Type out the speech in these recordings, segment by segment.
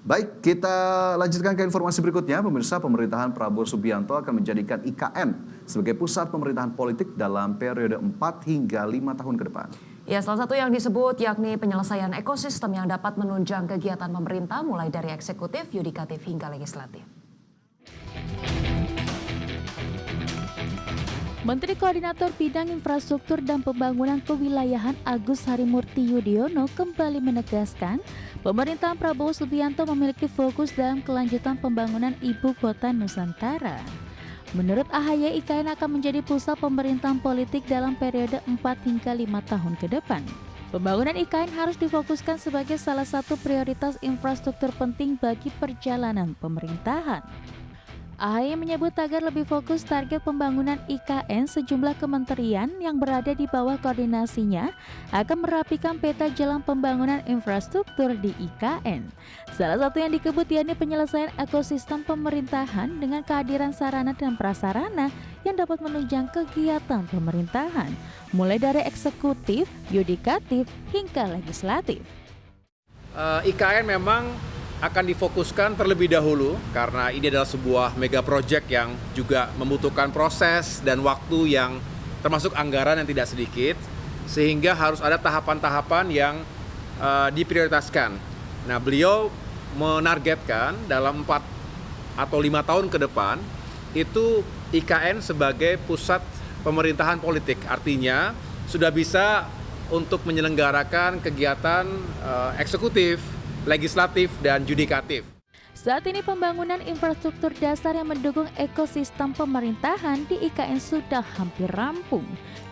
Baik, kita lanjutkan ke informasi berikutnya. Pemirsa, pemerintahan Prabowo Subianto akan menjadikan IKN sebagai pusat pemerintahan politik dalam periode 4 hingga 5 tahun ke depan. Ya, salah satu yang disebut yakni penyelesaian ekosistem yang dapat menunjang kegiatan pemerintah mulai dari eksekutif, yudikatif hingga legislatif. Menteri Koordinator Bidang Infrastruktur dan Pembangunan Kewilayahan Agus Harimurti Yudhoyono kembali menegaskan pemerintahan Prabowo Subianto memiliki fokus dalam kelanjutan pembangunan Ibu Kota Nusantara. Menurut AHY, IKN akan menjadi pusat pemerintahan politik dalam periode 4 hingga 5 tahun ke depan. Pembangunan IKN harus difokuskan sebagai salah satu prioritas infrastruktur penting bagi perjalanan pemerintahan. AHY menyebut agar lebih fokus target pembangunan IKN, sejumlah kementerian yang berada di bawah koordinasinya akan merapikan peta jalan pembangunan infrastruktur di IKN. Salah satu yang dikebut yakni penyelesaian ekosistem pemerintahan dengan kehadiran sarana dan prasarana yang dapat menunjang kegiatan pemerintahan, mulai dari eksekutif, yudikatif, hingga legislatif. IKN memang akan difokuskan terlebih dahulu karena ini adalah sebuah mega project yang juga membutuhkan proses dan waktu yang termasuk anggaran yang tidak sedikit, sehingga harus ada tahapan-tahapan yang diprioritaskan. Nah, beliau menargetkan dalam 4 atau 5 tahun ke depan itu IKN sebagai pusat pemerintahan politik, artinya sudah bisa untuk menyelenggarakan kegiatan eksekutif, legislatif, dan yudikatif. Saat ini pembangunan infrastruktur dasar yang mendukung ekosistem pemerintahan di IKN sudah hampir rampung.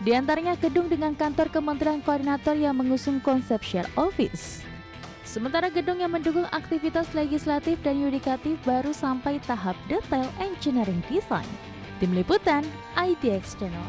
Di antaranya gedung dengan kantor Kementerian Koordinator yang mengusung konsep share office. Sementara gedung yang mendukung aktivitas legislatif dan yudikatif baru sampai tahap detail engineering design. Tim Liputan, IDX Channel.